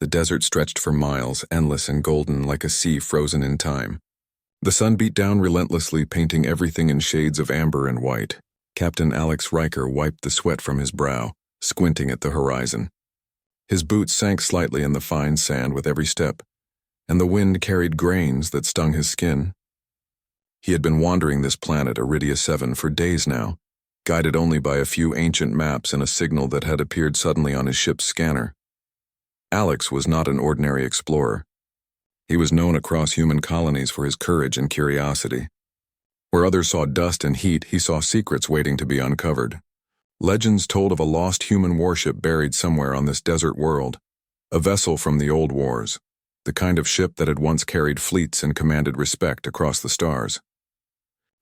The desert stretched for miles, endless and golden like a sea frozen in time. The sun beat down relentlessly, painting everything in shades of amber and white. Captain Alex Riker wiped the sweat from his brow, squinting at the horizon. His boots sank slightly in the fine sand with every step, and the wind carried grains that stung his skin. He had been wandering this planet, Iridia 7, for days now, guided only by a few ancient maps and a signal that had appeared suddenly on his ship's scanner. Alex was not an ordinary explorer. He was known across human colonies for his courage and curiosity. Where others saw dust and heat, he saw secrets waiting to be uncovered. Legends told of a lost human warship buried somewhere on this desert world, a vessel from the old wars, the kind of ship that had once carried fleets and commanded respect across the stars.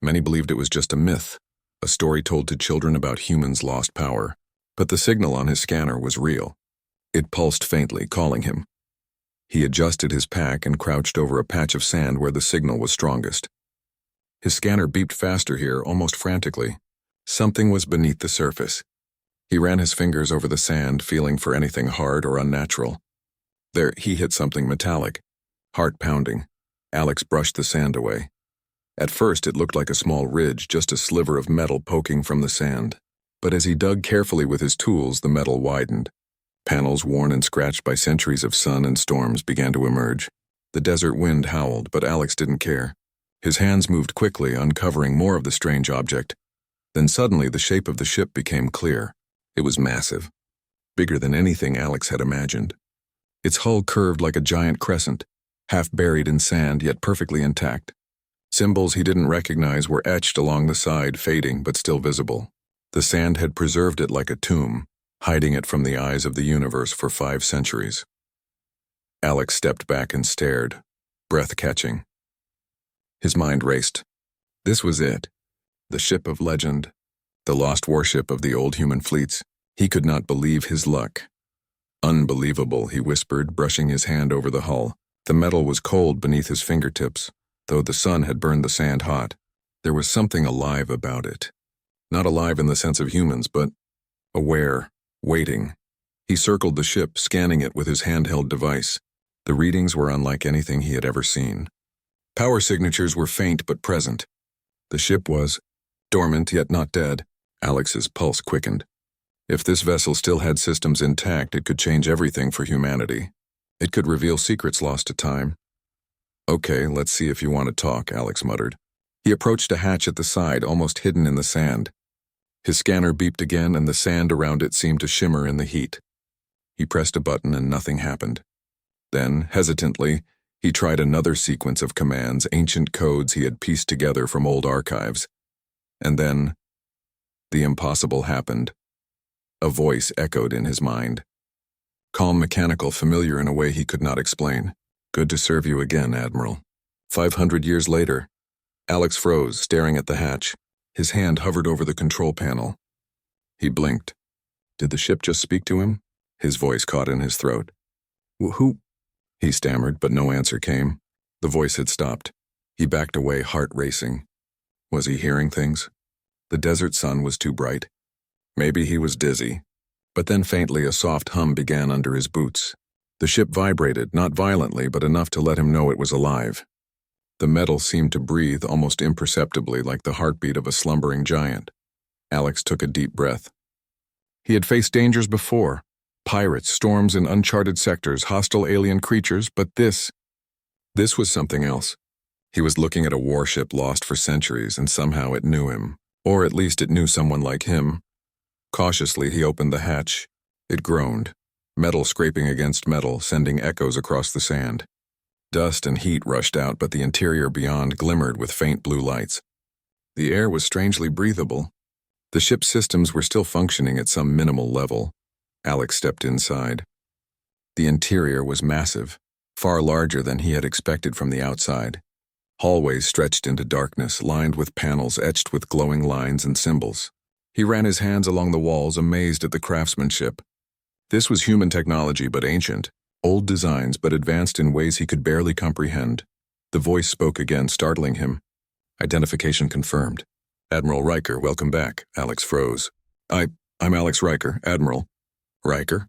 Many believed it was just a myth, a story told to children about humans' lost power, but the signal on his scanner was real. It pulsed faintly, calling him. He adjusted his pack and crouched over a patch of sand where the signal was strongest. His scanner beeped faster here, almost frantically. Something was beneath the surface. He ran his fingers over the sand, feeling for anything hard or unnatural. There, he hit something metallic. Heart pounding. Alex brushed the sand away. At first, it looked like a small ridge, just a sliver of metal poking from the sand. But as he dug carefully with his tools, the metal widened. Panels worn and scratched by centuries of sun and storms began to emerge. The desert wind howled, but Alex didn't care. His hands moved quickly, uncovering more of the strange object. Then suddenly the shape of the ship became clear. It was massive, bigger than anything Alex had imagined. Its hull curved like a giant crescent, half buried in sand yet perfectly intact. Symbols he didn't recognize were etched along the side, fading but still visible. The sand had preserved it like a tomb, hiding it from the eyes of the universe for 5 centuries. Alex stepped back and stared, breath-catching. His mind raced. This was it. The ship of legend. The lost warship of the old human fleets. He could not believe his luck. Unbelievable, he whispered, brushing his hand over the hull. The metal was cold beneath his fingertips, though the sun had burned the sand hot. There was something alive about it. Not alive in the sense of humans, but aware, waiting. He circled the ship, scanning it with his handheld device. The readings were unlike anything he had ever seen. Power signatures were faint but present. The ship was dormant yet not dead. Alex's pulse quickened. If this vessel still had systems intact, it could change everything for humanity. It could reveal secrets lost to time. Okay, let's see if you want to talk, Alex muttered. He approached a hatch at the side, almost hidden in the sand. His scanner beeped again, and the sand around it seemed to shimmer in the heat. He pressed a button and nothing happened. Then, hesitantly, he tried another sequence of commands, ancient codes he had pieced together from old archives. And then, the impossible happened. A voice echoed in his mind. Calm, mechanical, familiar in a way he could not explain. Good to serve you again, Admiral. 500 years later. Alex froze, staring at the hatch. His hand hovered over the control panel. He blinked. Did the ship just speak to him? His voice caught in his throat. Who? He stammered, but no answer came. The voice had stopped. He backed away, heart racing. Was he hearing things? The desert sun was too bright. Maybe he was dizzy. But then faintly a soft hum began under his boots. The ship vibrated, not violently, but enough to let him know it was alive. The metal seemed to breathe almost imperceptibly, like the heartbeat of a slumbering giant. Alex took a deep breath. He had faced dangers before. Pirates, storms in uncharted sectors, hostile alien creatures, but this was something else. He was looking at a warship lost for centuries, and somehow it knew him. Or at least it knew someone like him. Cautiously, he opened the hatch. It groaned, metal scraping against metal, sending echoes across the sand. Dust and heat rushed out, but the interior beyond glimmered with faint blue lights. The air was strangely breathable. The ship's systems were still functioning at some minimal level. Alex stepped inside. The interior was massive, far larger than he had expected from the outside. Hallways stretched into darkness, lined with panels etched with glowing lines and symbols. He ran his hands along the walls, amazed at the craftsmanship. This was human technology, but ancient. Old designs, but advanced in ways he could barely comprehend. The voice spoke again, startling him. Identification confirmed. Admiral Riker, welcome back. Alex froze. I'm Alex Riker, Admiral. Riker?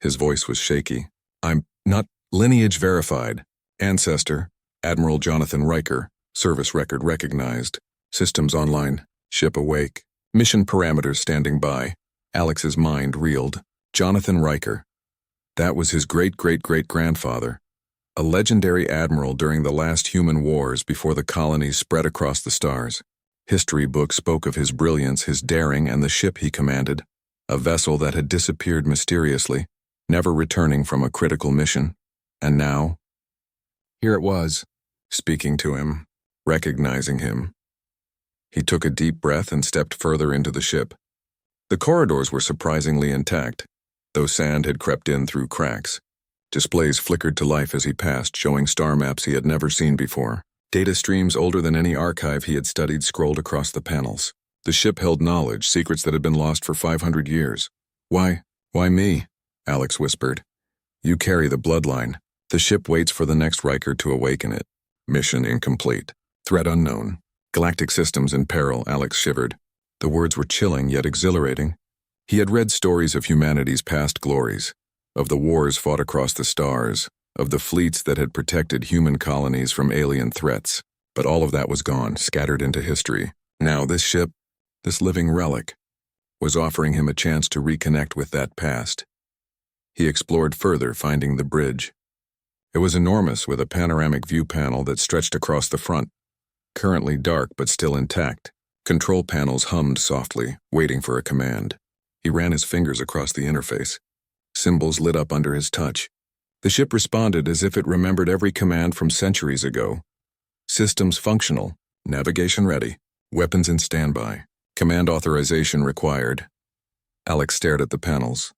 His voice was shaky. I'm Not lineage verified. Ancestor, Admiral Jonathan Riker, service record recognized. Systems online, ship awake. Mission parameters standing by. Alex's mind reeled. Jonathan Riker. That was his great-great-great-grandfather. A legendary admiral during the last human wars before the colonies spread across the stars. History books spoke of his brilliance, his daring, and the ship he commanded. A vessel that had disappeared mysteriously, never returning from a critical mission. And now, here it was, speaking to him, recognizing him. He took a deep breath and stepped further into the ship. The corridors were surprisingly intact, though sand had crept in through cracks. Displays flickered to life as he passed, showing star maps he had never seen before. Data streams older than any archive he had studied scrolled across the panels. The ship held knowledge, secrets that had been lost for 500 years. Why me? Alex whispered. You carry the bloodline. The ship waits for the next Riker to awaken it. Mission incomplete. Threat unknown. Galactic systems in peril, Alex shivered. The words were chilling yet exhilarating. He had read stories of humanity's past glories, of the wars fought across the stars, of the fleets that had protected human colonies from alien threats. But all of that was gone, scattered into history. Now this ship, this living relic, was offering him a chance to reconnect with that past. He explored further, finding the bridge. It was enormous, with a panoramic view panel that stretched across the front, currently dark but still intact. Control panels hummed softly, waiting for a command. He ran his fingers across the interface. Symbols lit up under his touch. The ship responded as if it remembered every command from centuries ago. Systems functional, navigation ready, weapons in standby, command authorization required. Alex stared at the panels.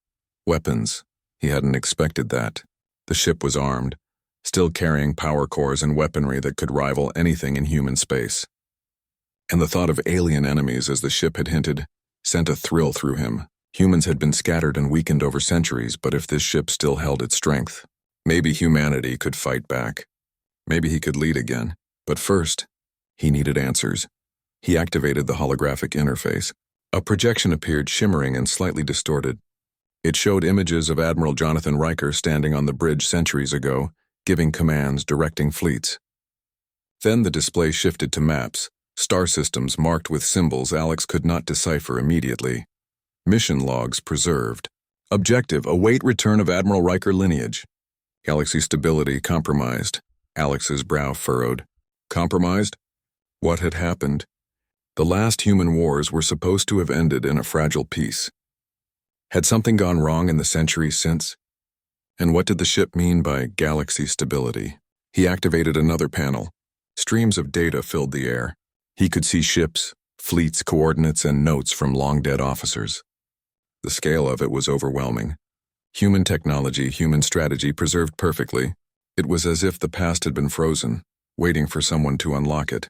Weapons. He hadn't expected that. The ship was armed, still carrying power cores and weaponry that could rival anything in human space. And the thought of alien enemies, as the ship had hinted, sent a thrill through him. Humans had been scattered and weakened over centuries, but if this ship still held its strength, maybe humanity could fight back. Maybe he could lead again. But first, he needed answers. He activated the holographic interface. A projection appeared, shimmering and slightly distorted. It showed images of Admiral Jonathan Riker standing on the bridge centuries ago, giving commands, directing fleets. Then the display shifted to maps, star systems marked with symbols Alex could not decipher immediately. Mission logs preserved. Objective: await return of Admiral Riker lineage. Galaxy stability compromised. Alex's brow furrowed. Compromised? What had happened? The last human wars were supposed to have ended in a fragile peace. Had something gone wrong in the centuries since? And what did the ship mean by galaxy stability? He activated another panel. Streams of data filled the air. He could see ships, fleets, coordinates, and notes from long-dead officers. The scale of it was overwhelming. Human technology, human strategy preserved perfectly. It was as if the past had been frozen, waiting for someone to unlock it.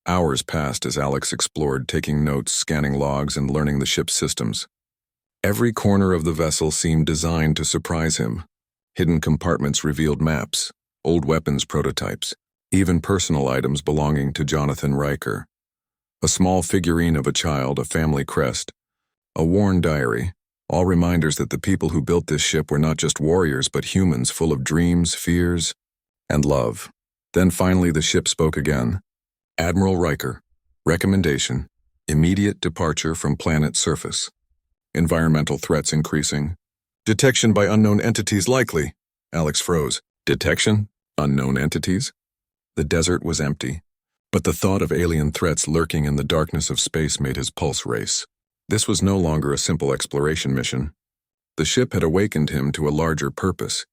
Hours passed as Alex explored, taking notes, scanning logs, and learning the ship's systems. Every corner of the vessel seemed designed to surprise him. Hidden compartments revealed maps, old weapons prototypes, even personal items belonging to Jonathan Riker. A small figurine of a child, a family crest, a worn diary, all reminders that the people who built this ship were not just warriors but humans full of dreams, fears, and love. Then finally the ship spoke again. Admiral Riker. Recommendation: immediate departure from planet surface. Environmental threats increasing. Detection by unknown entities likely. Alex froze. Detection? Unknown entities? The desert was empty, but the thought of alien threats lurking in the darkness of space made his pulse race. This was no longer a simple exploration mission. The ship had awakened him to a larger purpose.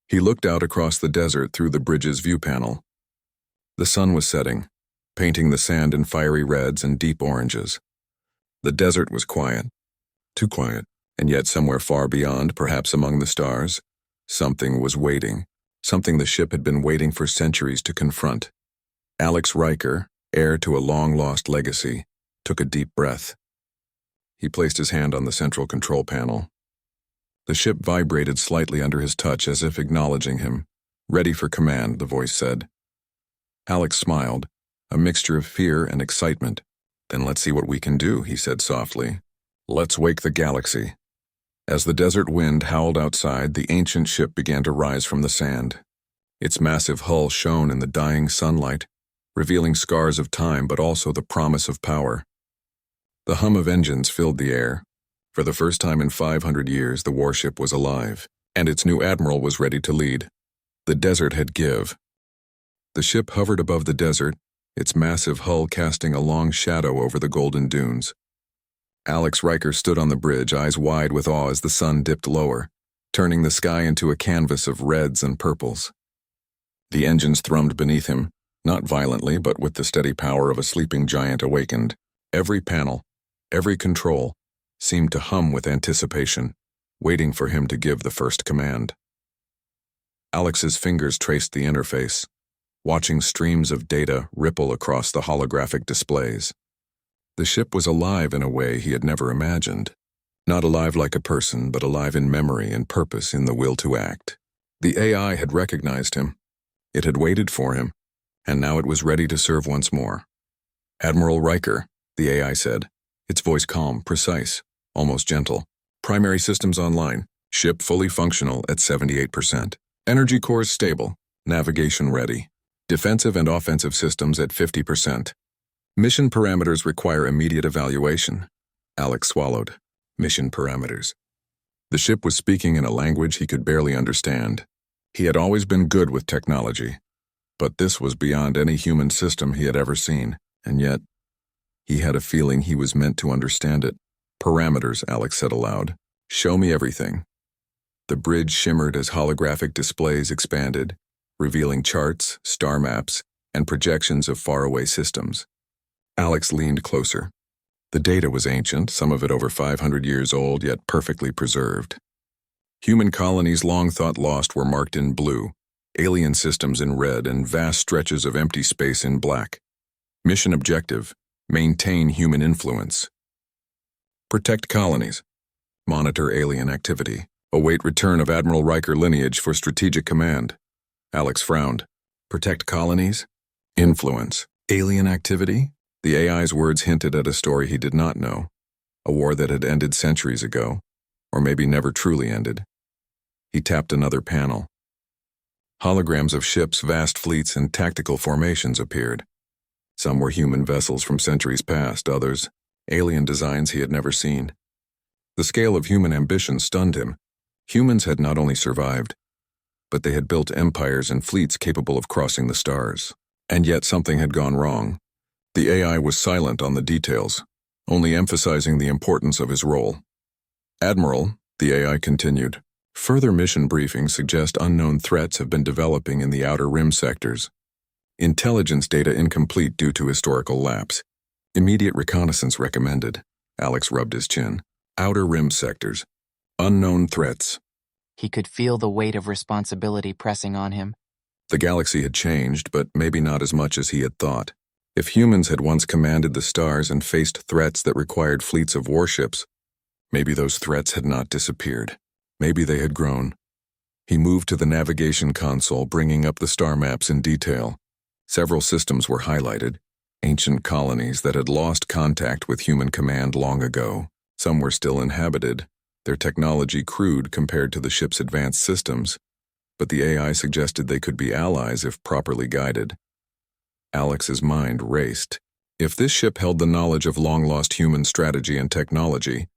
He looked out across the desert through the bridge's view panel. The sun was setting, painting the sand in fiery reds and deep oranges. The desert was quiet. Too quiet, and yet somewhere far beyond, perhaps among the stars, something was waiting, something the ship had been waiting for centuries to confront. Alex Riker, heir to a long-lost legacy, took a deep breath. He placed his hand on the central control panel. The ship vibrated slightly under his touch as if acknowledging him. Ready for command, the voice said. Alex smiled, a mixture of fear and excitement. Then let's see what we can do, he said softly. Let's wake the galaxy. As the desert wind howled outside, the ancient ship began to rise from the sand. Its massive hull shone in the dying sunlight, revealing scars of time but also the promise of power. The hum of engines filled the air. For the first time in 500 years, the warship was alive, and its new admiral was ready to lead. The desert had give. The ship hovered above the desert, its massive hull casting a long shadow over the golden dunes. Alex Riker stood on the bridge, eyes wide with awe as the sun dipped lower, turning the sky into a canvas of reds and purples. The engines thrummed beneath him, not violently but with the steady power of a sleeping giant awakened. Every panel, every control, seemed to hum with anticipation, waiting for him to give the first command. Alex's fingers traced the interface, watching streams of data ripple across the holographic displays. The ship was alive in a way he had never imagined. Not alive like a person, but alive in memory and purpose, in the will to act. The AI had recognized him. It had waited for him, and now it was ready to serve once more. "Admiral Riker," the AI said, its voice calm, precise, almost gentle. "Primary systems online, ship fully functional at 78%. Energy cores stable, navigation ready. Defensive and offensive systems at 50%. Mission parameters require immediate evaluation." Alex swallowed. Mission parameters. The ship was speaking in a language he could barely understand. He had always been good with technology, but this was beyond any human system he had ever seen, and yet, he had a feeling he was meant to understand it. "Parameters," Alex said aloud. "Show me everything." The bridge shimmered as holographic displays expanded, revealing charts, star maps, and projections of faraway systems. Alex leaned closer. The data was ancient, some of it over 500 years old, yet perfectly preserved. Human colonies long thought lost were marked in blue, alien systems in red, and vast stretches of empty space in black. Mission objective: maintain human influence. Protect colonies. Monitor alien activity. Await return of Admiral Riker lineage for strategic command. Alex frowned. Protect colonies? Influence. Alien activity? The AI's words hinted at a story he did not know. A war that had ended centuries ago, or maybe never truly ended. He tapped another panel. Holograms of ships, vast fleets, and tactical formations appeared. Some were human vessels from centuries past, others, alien designs he had never seen. The scale of human ambition stunned him. Humans had not only survived, but they had built empires and fleets capable of crossing the stars. And yet something had gone wrong. The AI was silent on the details, only emphasizing the importance of his role. "Admiral," the AI continued, "further mission briefings suggest unknown threats have been developing in the outer rim sectors. Intelligence data incomplete due to historical lapse. Immediate reconnaissance recommended." Alex rubbed his chin. "Outer rim sectors. Unknown threats." He could feel the weight of responsibility pressing on him. The galaxy had changed, but maybe not as much as he had thought. If humans had once commanded the stars and faced threats that required fleets of warships, maybe those threats had not disappeared. Maybe they had grown. He moved to the navigation console, bringing up the star maps in detail. Several systems were highlighted, ancient colonies that had lost contact with human command long ago. Some were still inhabited, their technology crude compared to the ship's advanced systems, but the AI suggested they could be allies if properly guided. Alex's mind raced. If this ship held the knowledge of long-lost human strategy and technology,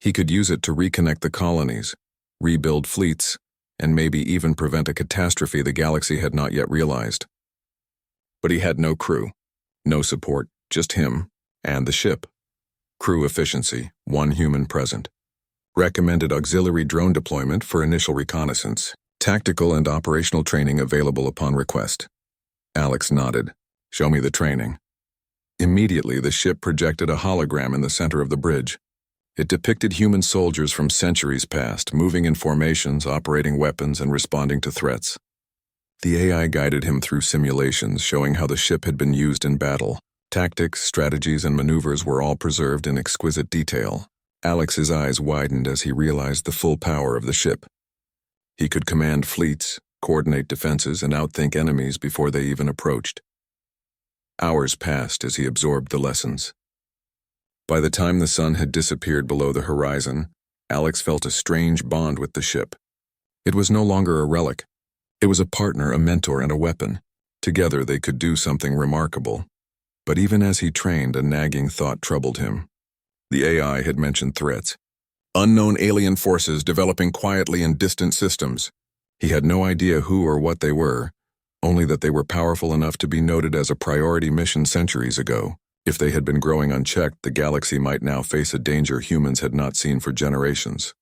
he could use it to reconnect the colonies, rebuild fleets, and maybe even prevent a catastrophe the galaxy had not yet realized. But he had no crew, no support, just him and the ship. Crew efficiency, 1 human present. Recommended auxiliary drone deployment for initial reconnaissance. Tactical and operational training available upon request. Alex nodded. "Show me the training." Immediately, the ship projected a hologram in the center of the bridge. It depicted human soldiers from centuries past, moving in formations, operating weapons, and responding to threats. The AI guided him through simulations showing how the ship had been used in battle. Tactics, strategies, and maneuvers were all preserved in exquisite detail. Alex's eyes widened as he realized the full power of the ship. He could command fleets, coordinate defenses, and outthink enemies before they even approached. Hours passed as he absorbed the lessons. By the time the sun had disappeared below the horizon, Alex felt a strange bond with the ship. It was no longer a relic. It was a partner, a mentor, and a weapon. Together they could do something remarkable. But even as he trained, a nagging thought troubled him. The AI had mentioned threats. Unknown alien forces developing quietly in distant systems. He had no idea who or what they were, only that they were powerful enough to be noted as a priority mission centuries ago. If they had been growing unchecked, the galaxy might now face a danger humans had not seen for generations.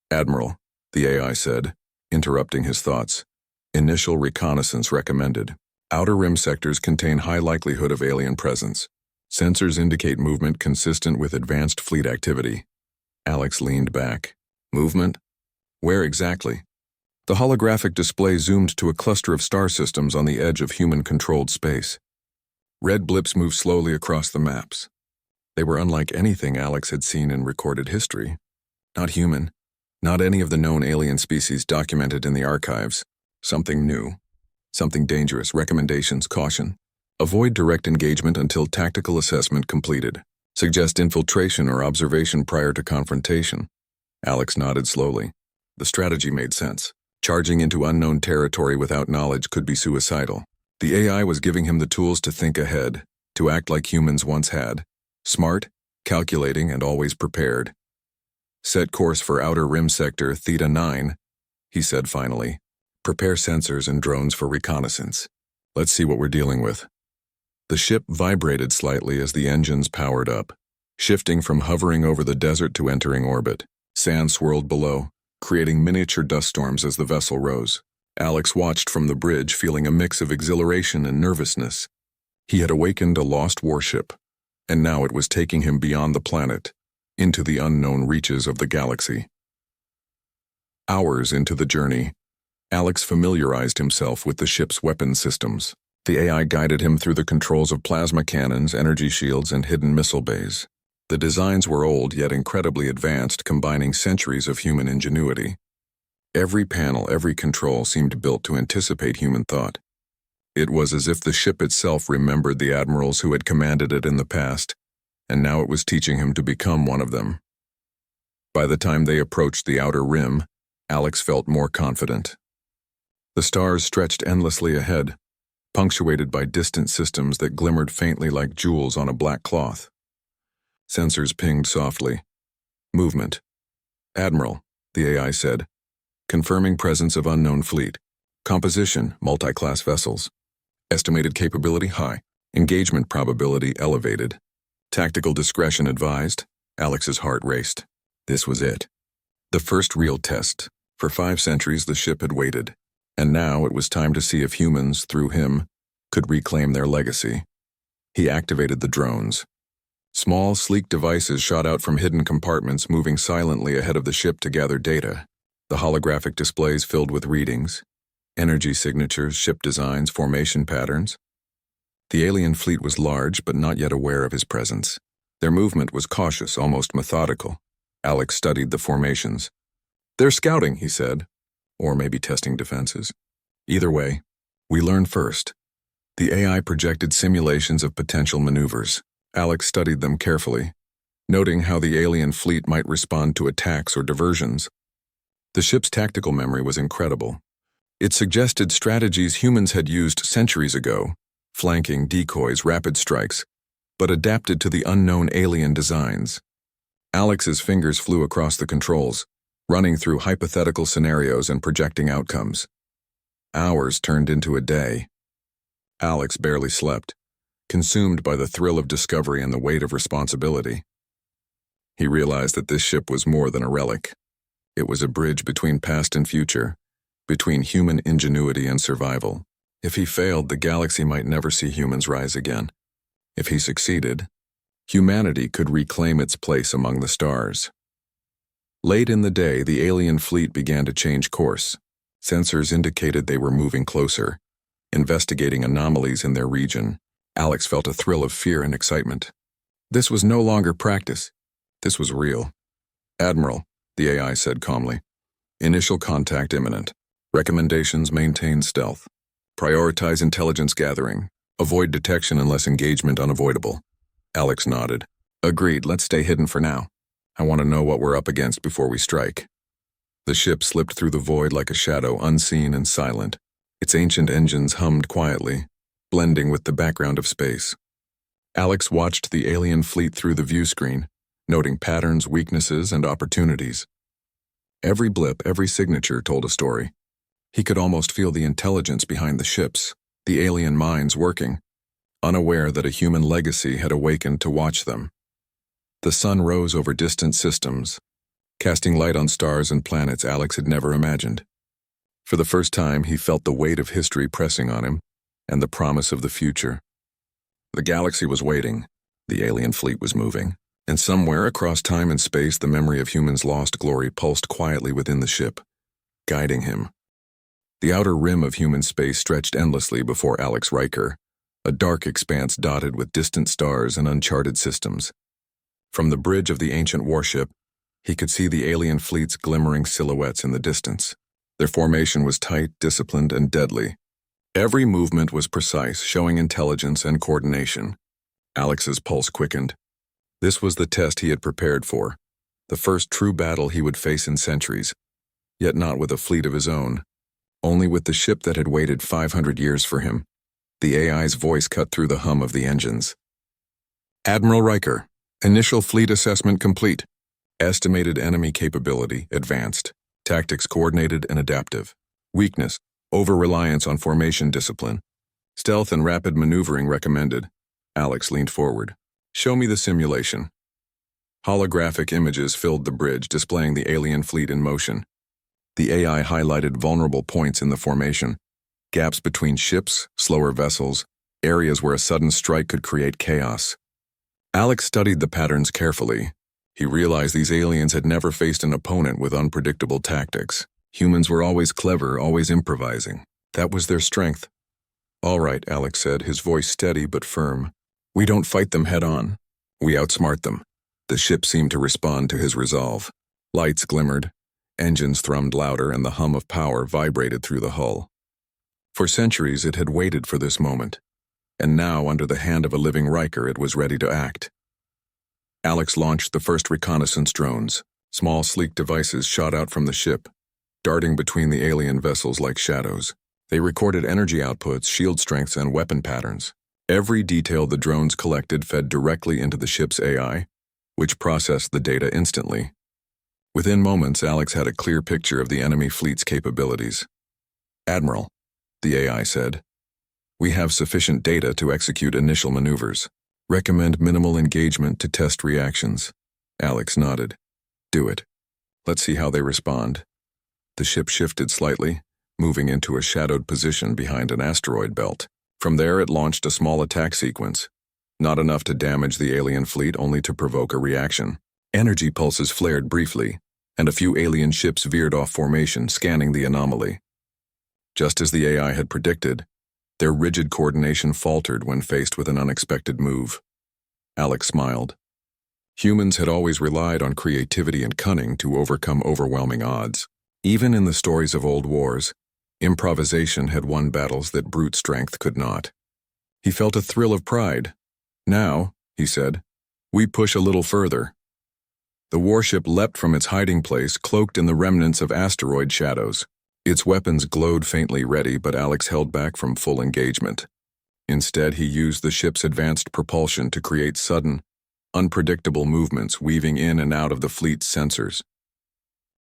Admiral, the AI said, interrupting his thoughts. Initial reconnaissance recommended. Outer rim sectors contain high likelihood of alien presence. Sensors indicate movement consistent with advanced fleet activity. Alex leaned back. Movement? Where exactly? The holographic display zoomed to a cluster of star systems on the edge of human-controlled space. Red blips moved slowly across the maps. They were unlike anything Alex had seen in recorded history. Not human. Not any of the known alien species documented in the archives. Something new. Something dangerous. Recommendations, caution. Avoid direct engagement until tactical assessment completed. Suggest infiltration or observation prior to confrontation. Alex nodded slowly. The strategy made sense. Charging into unknown territory without knowledge could be suicidal. The AI was giving him the tools to think ahead, to act like humans once had. Smart, calculating, and always prepared. Set course for Outer Rim Sector Theta 9, he said finally. Prepare sensors and drones for reconnaissance. Let's see what we're dealing with. The ship vibrated slightly as the engines powered up, shifting from hovering over the desert to entering orbit. Sand swirled below, creating miniature dust storms as the vessel rose. Alex watched from the bridge, feeling a mix of exhilaration and nervousness. He had awakened a lost warship, and now it was taking him beyond the planet, into the unknown reaches of the galaxy. Hours into the journey, Alex familiarized himself with the ship's weapon systems. The AI guided him through the controls of plasma cannons, energy shields, and hidden missile bays. The designs were old yet incredibly advanced, combining centuries of human ingenuity. Every panel, every control seemed built to anticipate human thought. It was as if the ship itself remembered the admirals who had commanded it in the past, and now it was teaching him to become one of them. By the time they approached the outer rim, Alex felt more confident. The stars stretched endlessly ahead, punctuated by distant systems that glimmered faintly like jewels on a black cloth. Sensors pinged softly. Movement. Admiral, the AI said, confirming presence of unknown fleet. Composition, multi-class vessels. Estimated capability high. Engagement probability elevated. Tactical discretion advised. Alex's heart raced. This was it. The first real test. For 5 centuries the ship had waited, and now it was time to see if humans, through him, could reclaim their legacy. He activated the drones. Small, sleek devices shot out from hidden compartments, moving silently ahead of the ship to gather data. The holographic displays filled with readings, energy signatures, ship designs, formation patterns. The alien fleet was large, but not yet aware of his presence. Their movement was cautious, almost methodical. Alex studied the formations. They're scouting, he said. Or maybe testing defenses. Either way, we learn first. The AI projected simulations of potential maneuvers. Alex studied them carefully, noting how the alien fleet might respond to attacks or diversions. The ship's tactical memory was incredible. It suggested strategies humans had used centuries ago, flanking, decoys, rapid strikes, but adapted to the unknown alien designs. Alex's fingers flew across the controls, running through hypothetical scenarios and projecting outcomes. Hours turned into a day. Alex barely slept, consumed by the thrill of discovery and the weight of responsibility. He realized that this ship was more than a relic. It was a bridge between past and future, between human ingenuity and survival. If he failed, the galaxy might never see humans rise again. If he succeeded, humanity could reclaim its place among the stars. Late in the day, the alien fleet began to change course. Sensors indicated they were moving closer, investigating anomalies in their region. Alex felt a thrill of fear and excitement. This was no longer practice. This was real. Admiral, the AI said calmly. Initial contact imminent. Recommendations: maintain stealth. Prioritize intelligence gathering. Avoid detection unless engagement unavoidable. Alex nodded. Agreed, let's stay hidden for now. I want to know what we're up against before we strike. The ship slipped through the void like a shadow, unseen and silent. Its ancient engines hummed quietly, blending with the background of space. Alex watched the alien fleet through the view screen, noting patterns, weaknesses, and opportunities. Every blip, every signature told a story. He could almost feel the intelligence behind the ships, the alien minds working, unaware that a human legacy had awakened to watch them. The sun rose over distant systems, casting light on stars and planets Alex had never imagined. For the first time, he felt the weight of history pressing on him, and the promise of the future. The galaxy was waiting, the alien fleet was moving, and somewhere across time and space the memory of humans' lost glory pulsed quietly within the ship, guiding him. The outer rim of human space stretched endlessly before Alex Riker, a dark expanse dotted with distant stars and uncharted systems. From the bridge of the ancient warship, he could see the alien fleet's glimmering silhouettes in the distance. Their formation was tight, disciplined, and deadly. Every movement was precise, showing intelligence and coordination. Alex's pulse quickened. This was the test he had prepared for, the first true battle he would face in centuries, yet not with a fleet of his own, only with the ship that had waited 500 years for him. The AI's voice cut through the hum of the engines. Admiral Riker, initial fleet assessment complete. Estimated enemy capability, advanced. Tactics coordinated and adaptive. Weakness, over-reliance on formation discipline. Stealth and rapid maneuvering recommended. Alex leaned forward. Show me the simulation. Holographic images filled the bridge, displaying the alien fleet in motion. The AI highlighted vulnerable points in the formation. Gaps between ships, slower vessels, areas where a sudden strike could create chaos. Alex studied the patterns carefully. He realized these aliens had never faced an opponent with unpredictable tactics. Humans were always clever, always improvising. That was their strength. All right, Alex said, his voice steady but firm. We don't fight them head-on. We outsmart them. The ship seemed to respond to his resolve. Lights glimmered, engines thrummed louder, and the hum of power vibrated through the hull. For centuries it had waited for this moment, and now, under the hand of a living Riker, it was ready to act. Alex launched the first reconnaissance drones. Small, sleek devices shot out from the ship, darting between the alien vessels like shadows. They recorded energy outputs, shield strengths, and weapon patterns. Every detail the drones collected fed directly into the ship's AI, which processed the data instantly. Within moments, Alex had a clear picture of the enemy fleet's capabilities. Admiral, the AI said, we have sufficient data to execute initial maneuvers. Recommend minimal engagement to test reactions. Alex nodded. Do it. Let's see how they respond. The ship shifted slightly, moving into a shadowed position behind an asteroid belt. From there, it launched a small attack sequence. Not enough to damage the alien fleet, only to provoke a reaction. Energy pulses flared briefly, and a few alien ships veered off formation, scanning the anomaly. Just as the AI had predicted, their rigid coordination faltered when faced with an unexpected move. Alex smiled. Humans had always relied on creativity and cunning to overcome overwhelming odds. Even in the stories of old wars, improvisation had won battles that brute strength could not. He felt a thrill of pride. Now, he said, we push a little further. The warship leapt from its hiding place, cloaked in the remnants of asteroid shadows. Its weapons glowed faintly ready, but Alex held back from full engagement. Instead, he used the ship's advanced propulsion to create sudden, unpredictable movements, weaving in and out of the fleet's sensors.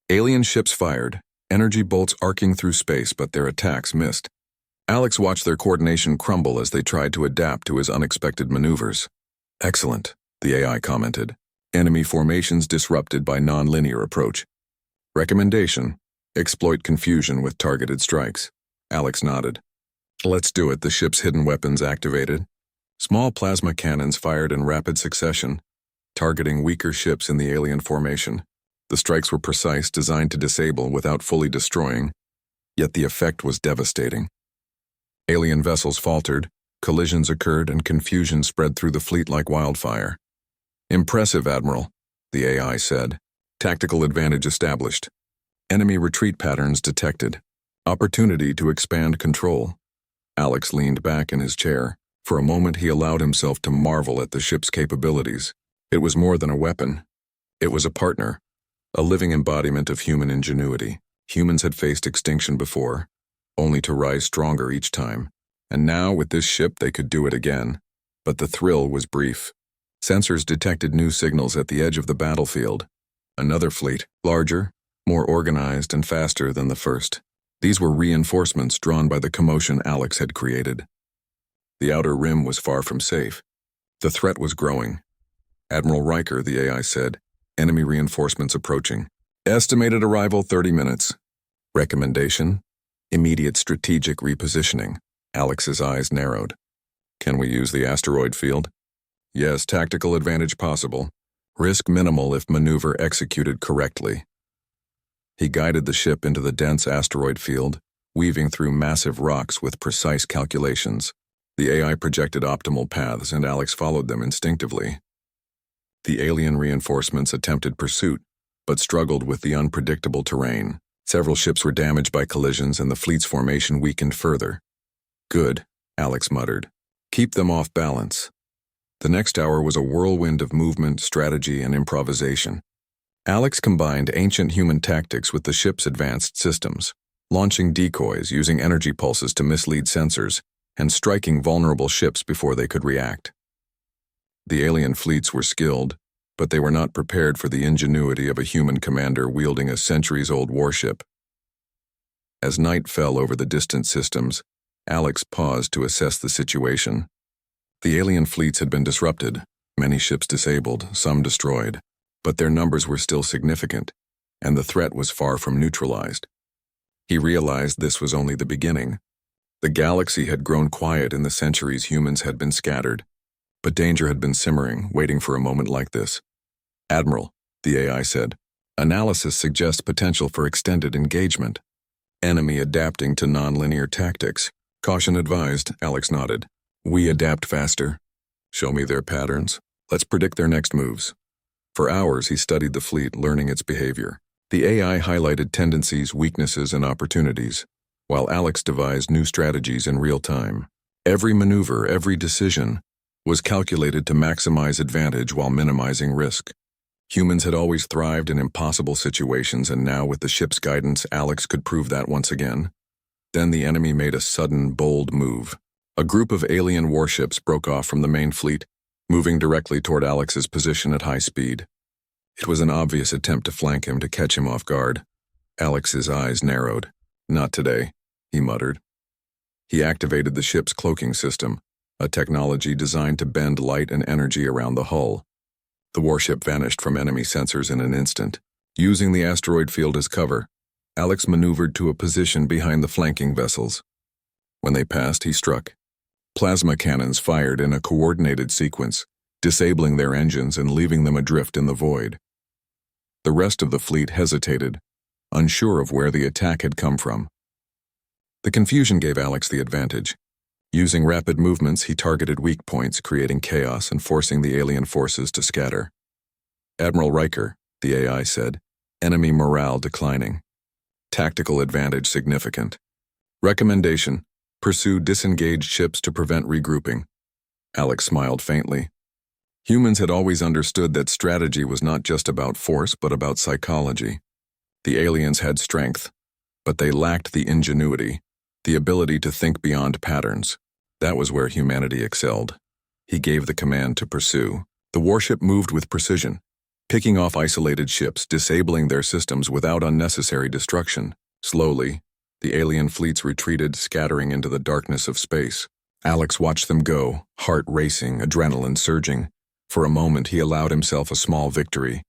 Alien ships fired, energy bolts arcing through space, but their attacks missed. Alex watched their coordination crumble as they tried to adapt to his unexpected maneuvers. Excellent, the AI commented. Enemy formations disrupted by non-linear approach. Recommendation: exploit confusion with targeted strikes. Alex nodded. Let's do it. The ship's hidden weapons activated. Small plasma cannons fired in rapid succession, targeting weaker ships in the alien formation. The strikes were precise, designed to disable without fully destroying, yet the effect was devastating. Alien vessels faltered, collisions occurred, and confusion spread through the fleet like wildfire. Impressive, Admiral, the AI said. Tactical advantage established. Enemy retreat patterns detected. Opportunity to expand control. Alex leaned back in his chair. For a moment he allowed himself to marvel at the ship's capabilities. It was more than a weapon. It was a partner, a living embodiment of human ingenuity. Humans had faced extinction before, only to rise stronger each time. And now, with this ship, they could do it again. But the thrill was brief. Sensors detected new signals at the edge of the battlefield. Another fleet, larger, more organized and faster than the first. These were reinforcements drawn by the commotion Alex had created. The outer rim was far from safe. The threat was growing. Admiral Riker, the AI said, enemy reinforcements approaching. Estimated arrival 30 minutes. Recommendation? Immediate strategic repositioning. Alex's eyes narrowed. Can we use the asteroid field? Yes, tactical advantage possible. Risk minimal if maneuver executed correctly. He guided the ship into the dense asteroid field, weaving through massive rocks with precise calculations. The AI projected optimal paths and Alex followed them instinctively. The alien reinforcements attempted pursuit, but struggled with the unpredictable terrain. Several ships were damaged by collisions and the fleet's formation weakened further. Good, Alex muttered. Keep them off balance. The next hour was a whirlwind of movement, strategy, and improvisation. Alex combined ancient human tactics with the ship's advanced systems, launching decoys using energy pulses to mislead sensors, and striking vulnerable ships before they could react. The alien fleets were skilled, but they were not prepared for the ingenuity of a human commander wielding a centuries-old warship. As night fell over the distant systems, Alex paused to assess the situation. The alien fleets had been disrupted, many ships disabled, some destroyed, but their numbers were still significant, and the threat was far from neutralized. He realized this was only the beginning. The galaxy had grown quiet in the centuries humans had been scattered, but danger had been simmering, waiting for a moment like this. Admiral, the AI said, analysis suggests potential for extended engagement. Enemy adapting to non-linear tactics. Caution advised, Alex nodded. We adapt faster. Show me their patterns. Let's predict their next moves. For hours, he studied the fleet, learning its behavior. The AI highlighted tendencies, weaknesses, and opportunities, while Alex devised new strategies in real time. Every maneuver, every decision, was calculated to maximize advantage while minimizing risk. Humans had always thrived in impossible situations, and now with the ship's guidance, Alex could prove that once again. Then the enemy made a sudden, bold move. A group of alien warships broke off from the main fleet, moving directly toward Alex's position at high speed. It was an obvious attempt to flank him, to catch him off guard. Alex's eyes narrowed. Not today, he muttered. He activated the ship's cloaking system, a technology designed to bend light and energy around the hull. The warship vanished from enemy sensors in an instant. Using the asteroid field as cover, Alex maneuvered to a position behind the flanking vessels. When they passed, he struck. Plasma cannons fired in a coordinated sequence, disabling their engines and leaving them adrift in the void. The rest of the fleet hesitated, unsure of where the attack had come from. The confusion gave Alex the advantage. Using rapid movements, he targeted weak points, creating chaos and forcing the alien forces to scatter. Admiral Riker, the AI said, enemy morale declining. Tactical advantage significant. Recommendation: pursue disengaged ships to prevent regrouping. Alex smiled faintly. Humans had always understood that strategy was not just about force, but about psychology. The aliens had strength, but they lacked the ingenuity, the ability to think beyond patterns. That was where humanity excelled. He gave the command to pursue. The warship moved with precision, picking off isolated ships, disabling their systems without unnecessary destruction. Slowly, the alien fleets retreated, scattering into the darkness of space. Alex watched them go, heart racing, adrenaline surging. For a moment, he allowed himself a small victory.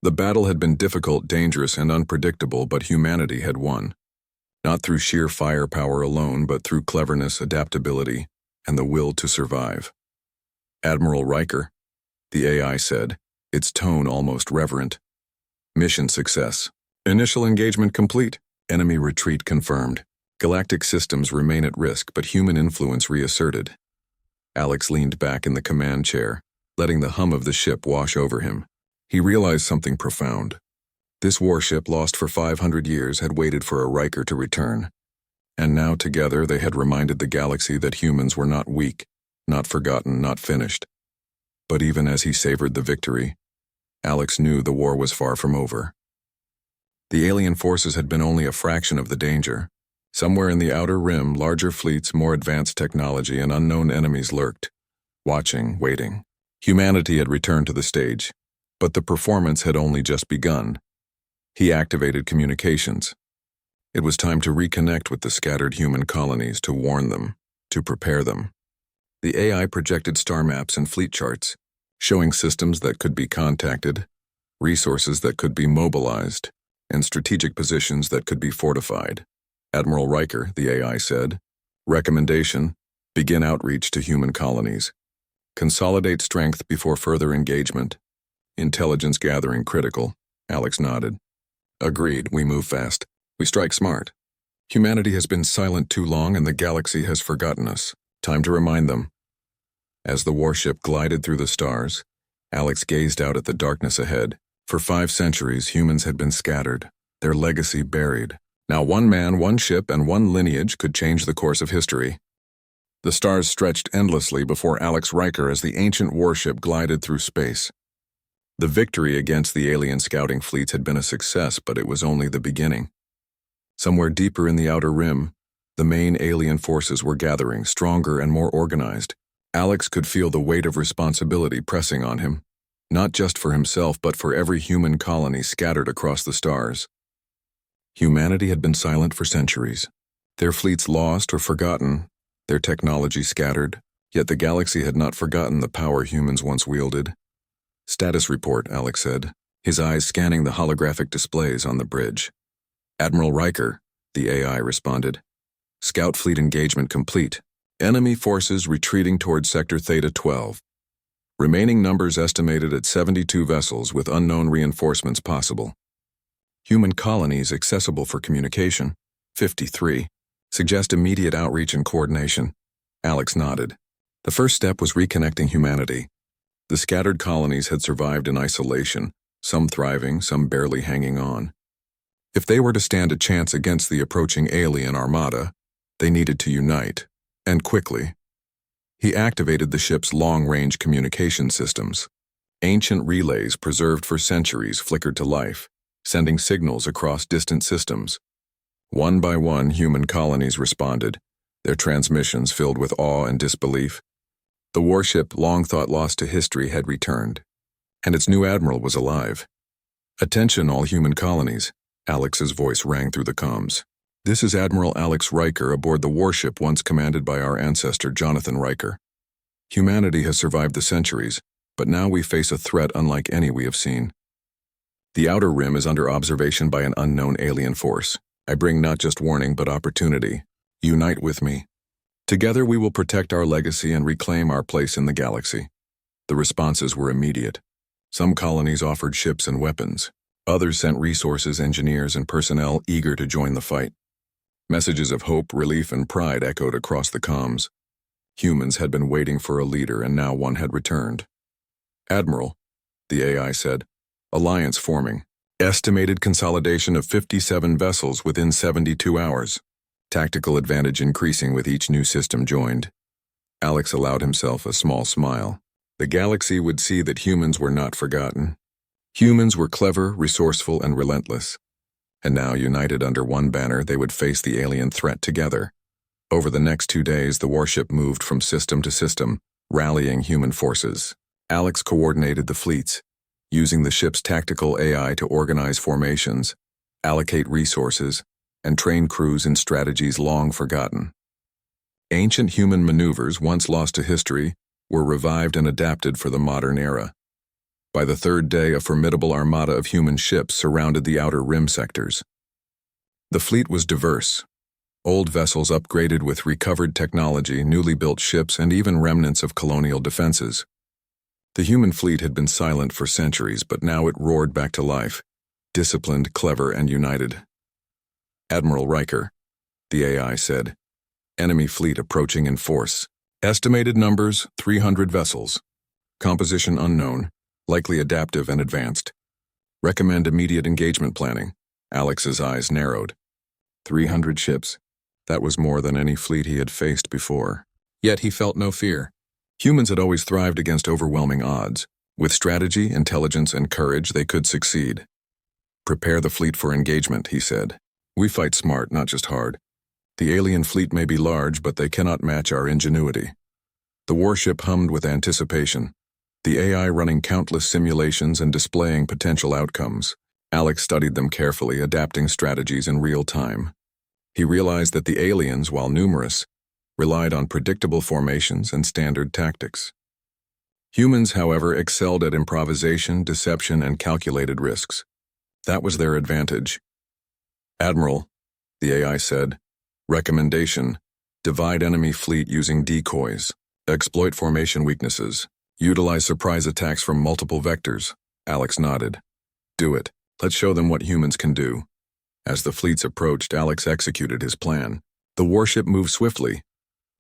The battle had been difficult, dangerous, and unpredictable, but humanity had won. Not through sheer firepower alone, but through cleverness, adaptability, and the will to survive. Admiral Riker, the AI said, its tone almost reverent. Mission success. Initial engagement complete. Enemy retreat confirmed. Galactic systems remain at risk, but human influence reasserted. Alex leaned back in the command chair, letting the hum of the ship wash over him. He realized something profound. This warship, lost for 500 years, had waited for a Riker to return. And now together they had reminded the galaxy that humans were not weak, not forgotten, not finished. But even as he savored the victory, Alex knew the war was far from over. The alien forces had been only a fraction of the danger. Somewhere in the outer rim, larger fleets, more advanced technology, and unknown enemies lurked, watching, waiting. Humanity had returned to the stage, but the performance had only just begun. He activated communications. It was time to reconnect with the scattered human colonies, to warn them, to prepare them. The AI projected star maps and fleet charts, showing systems that could be contacted, resources that could be mobilized, and strategic positions that could be fortified. Admiral Riker, the AI said, recommendation, begin outreach to human colonies. Consolidate strength before further engagement. Intelligence gathering critical. Alex nodded. Agreed, we move fast. We strike smart. Humanity has been silent too long and the galaxy has forgotten us. Time to remind them. As the warship glided through the stars, Alex gazed out at the darkness ahead. For 5 centuries, humans had been scattered, their legacy buried. Now one man, one ship, and one lineage could change the course of history. The stars stretched endlessly before Alex Riker as the ancient warship glided through space. The victory against the alien scouting fleets had been a success, but it was only the beginning. Somewhere deeper in the outer rim, the main alien forces were gathering, stronger and more organized. Alex could feel the weight of responsibility pressing on him, not just for himself but for every human colony scattered across the stars. Humanity had been silent for centuries, their fleets lost or forgotten, their technology scattered, yet the galaxy had not forgotten the power humans once wielded. Status report, Alex said, his eyes scanning the holographic displays on the bridge. Admiral Riker, the AI responded. Scout fleet engagement complete. Enemy forces retreating toward Sector Theta 12. Remaining numbers estimated at 72 vessels with unknown reinforcements possible. Human colonies accessible for communication, 53. Suggest immediate outreach and coordination. Alex nodded. The first step was reconnecting humanity. The scattered colonies had survived in isolation, some thriving, some barely hanging on. If they were to stand a chance against the approaching alien armada, they needed to unite, and quickly. He activated the ship's long-range communication systems. Ancient relays preserved for centuries flickered to life, sending signals across distant systems. One by one, human colonies responded, their transmissions filled with awe and disbelief. The warship, long thought lost to history, had returned, and its new admiral was alive. Attention, all human colonies, Alex's voice rang through the comms. This is Admiral Alex Riker aboard the warship once commanded by our ancestor Jonathan Riker. Humanity has survived the centuries, but now we face a threat unlike any we have seen. The outer rim is under observation by an unknown alien force. I bring not just warning but opportunity. Unite with me. Together we will protect our legacy and reclaim our place in the galaxy. The responses were immediate. Some colonies offered ships and weapons. Others sent resources, engineers, and personnel eager to join the fight. Messages of hope, relief, and pride echoed across the comms. Humans had been waiting for a leader, and now one had returned. Admiral, the AI said, alliance forming. Estimated consolidation of 57 vessels within 72 hours. Tactical advantage increasing with each new system joined. Alex allowed himself a small smile. The galaxy would see that humans were not forgotten. Humans were clever, resourceful, and relentless. And now, united under one banner, they would face the alien threat together. Over the next 2 days, the warship moved from system to system, rallying human forces. Alex coordinated the fleets, using the ship's tactical AI to organize formations, allocate resources, and train crews in strategies long forgotten. Ancient human maneuvers, once lost to history, were revived and adapted for the modern era. By the 3rd day, a formidable armada of human ships surrounded the outer rim sectors. The fleet was diverse. Old vessels upgraded with recovered technology, newly built ships, and even remnants of colonial defenses. The human fleet had been silent for centuries, but now it roared back to life, disciplined, clever, and united. Admiral Riker, the AI said, enemy fleet approaching in force. Estimated numbers, 300 vessels. Composition unknown, likely adaptive and advanced. Recommend immediate engagement planning. Alex's eyes narrowed. 300 ships. That was more than any fleet he had faced before. Yet he felt no fear. Humans had always thrived against overwhelming odds. With strategy, intelligence, and courage, they could succeed. "Prepare the fleet for engagement," he said. "We fight smart, not just hard. The alien fleet may be large, but they cannot match our ingenuity." The warship hummed with anticipation, the AI running countless simulations and displaying potential outcomes. Alex studied them carefully, adapting strategies in real time. He realized that the aliens, while numerous, relied on predictable formations and standard tactics. Humans, however, excelled at improvisation, deception, and calculated risks. That was their advantage. "Admiral," the AI said, "recommendation: divide enemy fleet using decoys, exploit formation weaknesses, utilize surprise attacks from multiple vectors." Alex nodded. "Do it. Let's show them what humans can do." As the fleets approached, Alex executed his plan. The warship moved swiftly,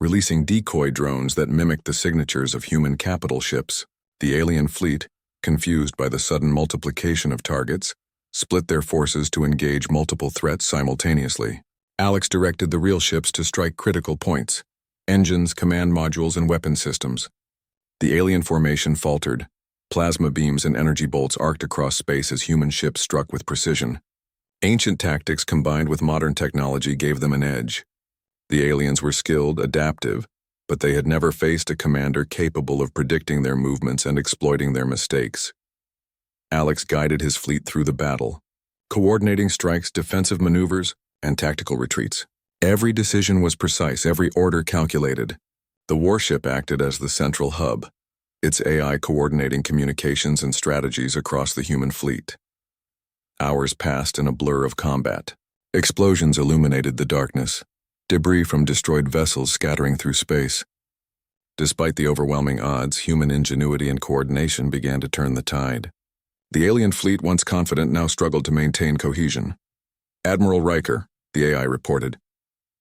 releasing decoy drones that mimicked the signatures of human capital ships. The alien fleet, confused by the sudden multiplication of targets, split their forces to engage multiple threats simultaneously. Alex directed the real ships to strike critical points: engines, command modules, and weapon systems. The alien formation faltered. Plasma beams and energy bolts arced across space as human ships struck with precision. Ancient tactics combined with modern technology gave them an edge. The aliens were skilled, adaptive, but they had never faced a commander capable of predicting their movements and exploiting their mistakes. Alex guided his fleet through the battle, coordinating strikes, defensive maneuvers, and tactical retreats. Every decision was precise, every order calculated. The warship acted as the central hub, its AI coordinating communications and strategies across the human fleet. Hours passed in a blur of combat. Explosions illuminated the darkness, debris from destroyed vessels scattering through space. Despite the overwhelming odds, human ingenuity and coordination began to turn the tide. The alien fleet, once confident, now struggled to maintain cohesion. "Admiral Riker," the AI reported.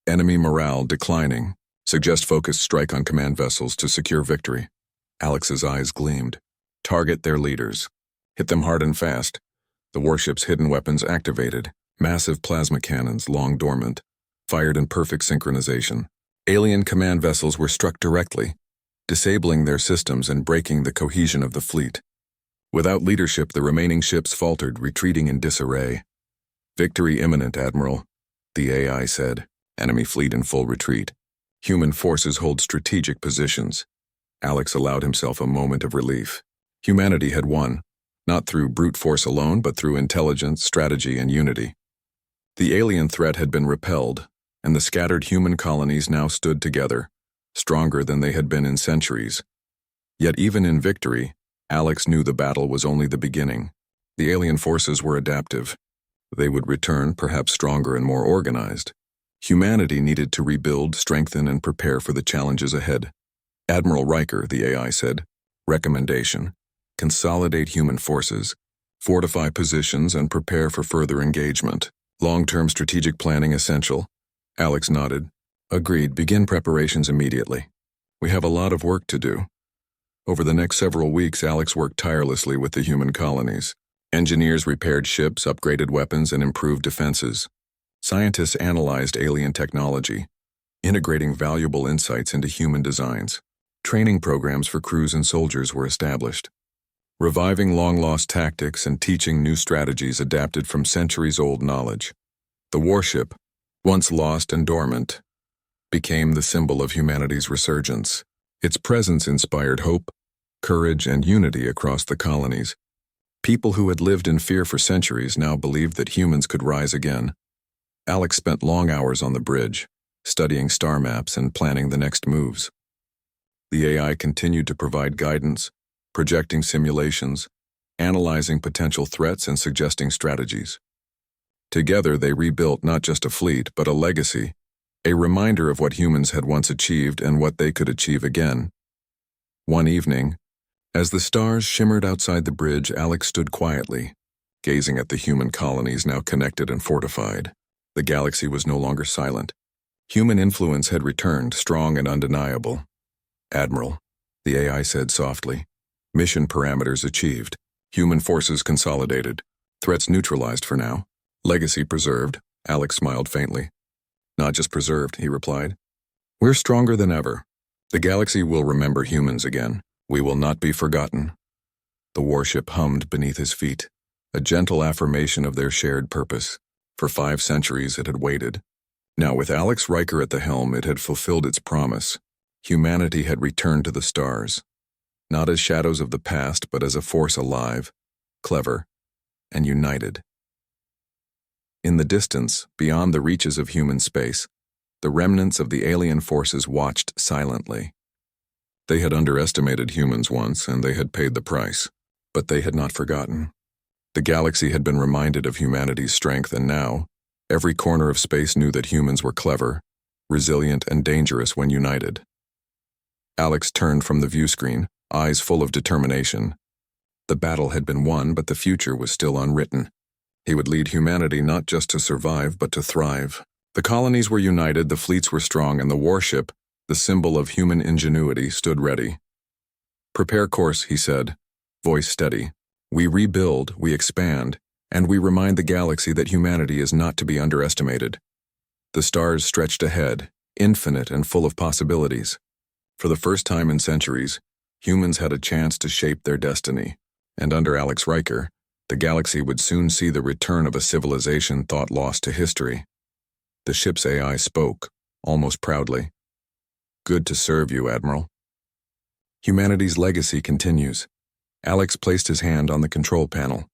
"Enemy morale declining. Suggest focused strike on command vessels to secure victory." Alex's eyes gleamed. "Target their leaders. Hit them hard and fast." The warship's hidden weapons activated. Massive plasma cannons, long dormant, fired in perfect synchronization. Alien command vessels were struck directly, disabling their systems and breaking the cohesion of the fleet. Without leadership, the remaining ships faltered, retreating in disarray. "Victory imminent, Admiral," the AI said. "Enemy fleet in full retreat. Human forces hold strategic positions." Alex allowed himself a moment of relief. Humanity had won, not through brute force alone, but through intelligence, strategy, and unity. The alien threat had been repelled, and the scattered human colonies now stood together, stronger than they had been in centuries. Yet even in victory, Alex knew the battle was only the beginning. The alien forces were adaptive. They would return, perhaps stronger and more organized. Humanity needed to rebuild, strengthen, and prepare for the challenges ahead. "Admiral Riker," the AI said. "Recommendation: consolidate human forces, fortify positions, and prepare for further engagement. Long-term strategic planning essential." Alex nodded. "Agreed. Begin preparations immediately. We have a lot of work to do." Over the next several weeks, Alex worked tirelessly with the human colonies. Engineers repaired ships, upgraded weapons, and improved defenses. Scientists analyzed alien technology, integrating valuable insights into human designs. Training programs for crews and soldiers were established, reviving long-lost tactics and teaching new strategies adapted from centuries-old knowledge. The warship, once lost and dormant, became the symbol of humanity's resurgence. Its presence inspired hope, courage, and unity across the colonies. People who had lived in fear for centuries now believed that humans could rise again. Alex spent long hours on the bridge, studying star maps and planning the next moves. The AI continued to provide guidance, projecting simulations, analyzing potential threats, and suggesting strategies. Together, they rebuilt not just a fleet, but a legacy, a reminder of what humans had once achieved and what they could achieve again. One evening, as the stars shimmered outside the bridge, Alex stood quietly, gazing at the human colonies now connected and fortified. The galaxy was no longer silent. Human influence had returned, strong and undeniable. "Admiral," the AI said softly. "Mission parameters achieved. Human forces consolidated. Threats neutralized for now. Legacy preserved." Alex smiled faintly. "Not just preserved," he replied. "We're stronger than ever. The galaxy will remember humans again. We will not be forgotten." The warship hummed beneath his feet, a gentle affirmation of their shared purpose. For 5 centuries it had waited. Now, with Alex Riker at the helm, it had fulfilled its promise. Humanity had returned to the stars, not as shadows of the past, but as a force alive, clever, and united. In the distance, beyond the reaches of human space, the remnants of the alien forces watched silently. They had underestimated humans once, and they had paid the price, but they had not forgotten. The galaxy had been reminded of humanity's strength, and now, every corner of space knew that humans were clever, resilient, and dangerous when united. Alex turned from the viewscreen, eyes full of determination. The battle had been won, but the future was still unwritten. He would lead humanity not just to survive, but to thrive. The colonies were united, the fleets were strong, and the warship, the symbol of human ingenuity, stood ready. "Prepare course," he said, voice steady. "We rebuild, we expand, and we remind the galaxy that humanity is not to be underestimated." The stars stretched ahead, infinite and full of possibilities. For the first time in centuries, humans had a chance to shape their destiny, and under Alex Riker, the galaxy would soon see the return of a civilization thought lost to history. The ship's AI spoke, almost proudly. "Good to serve you, Admiral." Humanity's legacy continues. Alex placed his hand on the control panel.